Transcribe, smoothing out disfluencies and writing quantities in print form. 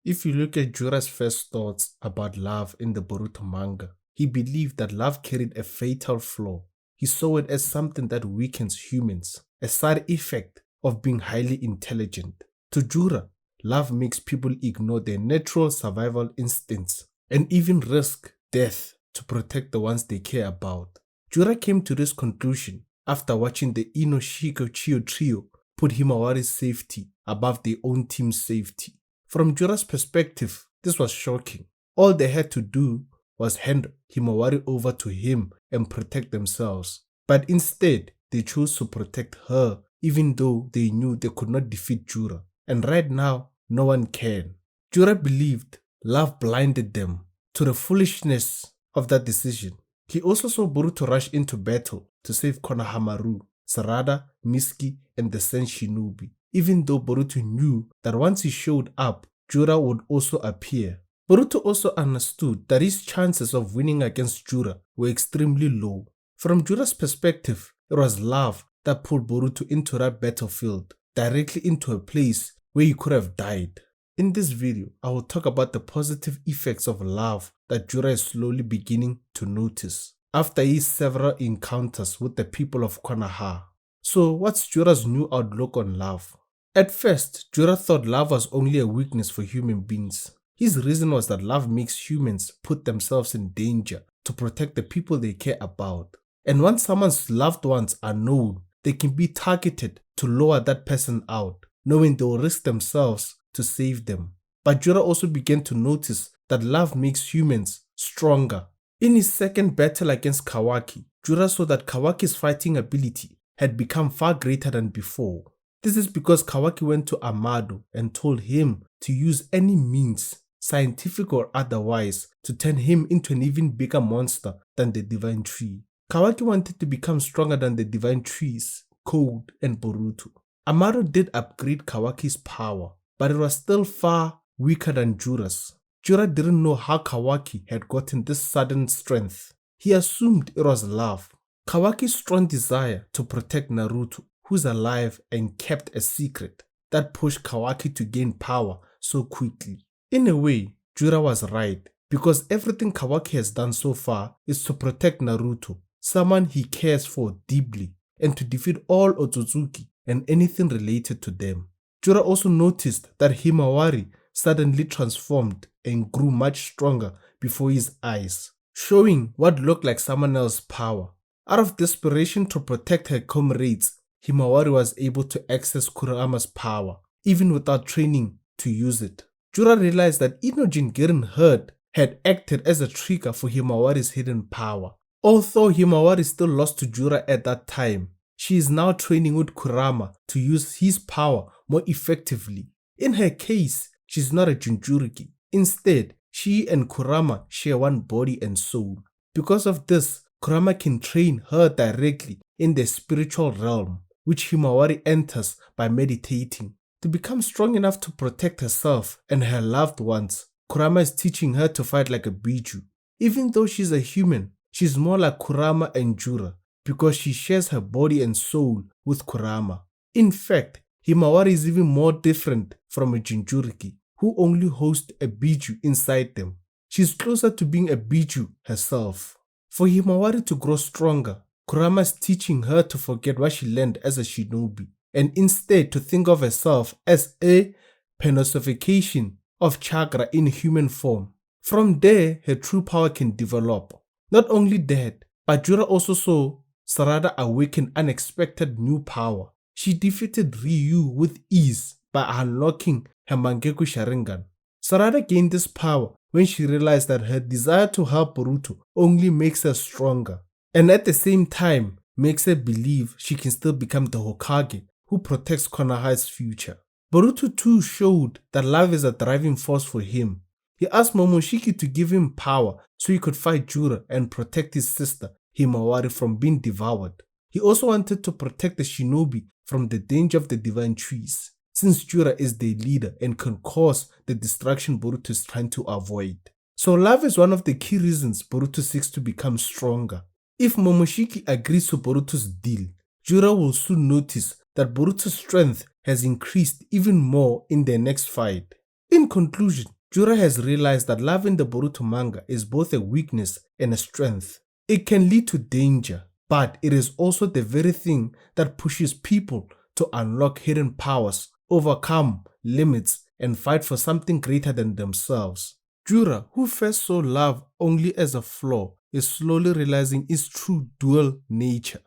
If you look at Jura's first thoughts about love in the Boruto manga, he believed that love carried a fatal flaw. He saw it as something that weakens humans, a side effect of being highly intelligent. To Jura, love makes people ignore their natural survival instincts and even risk death to protect the ones they care about. Jura came to this conclusion after watching the Shika Chiyo trio put Himawari's safety above their own team's safety. From Jura's perspective, this was shocking. All they had to do was hand Himawari over to him and protect themselves. But instead, they chose to protect her even though they knew they could not defeat Jura. And right now, no one can. Jura believed love blinded them to the foolishness of that decision. He also saw Boruto rush into battle to save Konohamaru, Sarada, Mitsuki, and the Sen Shinobi, even though Boruto knew that once he showed up, Jura would also appear. Boruto also understood that his chances of winning against Jura were extremely low. From Jura's perspective, it was love that pulled Boruto into that battlefield, directly into a place where he could have died. In this video, I will talk about the positive effects of love that Jura is slowly beginning to notice after his several encounters with the people of Konoha. So what's Jura's new outlook on love? At first, Jura thought love was only a weakness for human beings. His reason was that love makes humans put themselves in danger to protect the people they care about. And once someone's loved ones are known, they can be targeted to lower that person out, knowing they will risk themselves to save them. But Jura also began to notice that love makes humans stronger. In his second battle against Kawaki, Jura saw that Kawaki's fighting ability had become far greater than before. This is because Kawaki went to Amado and told him to use any means, scientific or otherwise, to turn him into an even bigger monster than the Divine Tree. Kawaki wanted to become stronger than the Divine Trees, Code, and Boruto. Amado did upgrade Kawaki's power, but it was still far weaker than Jura's. Jura didn't know how Kawaki had gotten this sudden strength. He assumed it was love. Kawaki's strong desire to protect Naruto, who's alive and kept a secret, that pushed Kawaki to gain power so quickly. In a way, Jura was right, because everything Kawaki has done so far is to protect Naruto, someone he cares for deeply, and to defeat all Otsutsuki and anything related to them. Jura also noticed that Himawari suddenly transformed and grew much stronger before his eyes, showing what looked like someone else's power. Out of desperation to protect her comrades, Himawari was able to access Kurama's power, even without training to use it. Jura realized that Inojin getting hurt had acted as a trigger for Himawari's hidden power. Although Himawari still lost to Jura at that time, she is now training with Kurama to use his power more effectively. In her case, she's not a Jinchuriki. Instead, she and Kurama share one body and soul. Because of this, Kurama can train her directly in the spiritual realm, which Himawari enters by meditating. To become strong enough to protect herself and her loved ones, Kurama is teaching her to fight like a Biju. Even though she's a human, she's more like Kurama and Jura because she shares her body and soul with Kurama. In fact, Himawari is even more different from a Jinchuriki, who only hosts a Biju inside them. She's closer to being a Biju herself. For Himawari to grow stronger, Kurama is teaching her to forget what she learned as a shinobi, and instead to think of herself as a personification of chakra in human form. From there, her true power can develop. Not only that, but Jura also saw Sarada awaken unexpected new power. She defeated Ryu with ease by unlocking her Mangekyou Sharingan. Sarada gained this power when she realized that her desire to help Boruto only makes her stronger, and at the same time makes her believe she can still become the Hokage who protects Konoha's future. Boruto too showed that love is a driving force for him. He asked Momoshiki to give him power so he could fight Jura and protect his sister Himawari from being devoured. He also wanted to protect the shinobi from the danger of the divine trees, since Jura is their leader and can cause the destruction Boruto is trying to avoid. So love is one of the key reasons Boruto seeks to become stronger. If Momoshiki agrees to Boruto's deal, Jura will soon notice that Boruto's strength has increased even more in their next fight. In conclusion, Jura has realized that love in the Boruto manga is both a weakness and a strength. It can lead to danger, but it is also the very thing that pushes people to unlock hidden powers, overcome limits, and fight for something greater than themselves. Jura, who first saw love only as a flaw, is slowly realizing its true dual nature.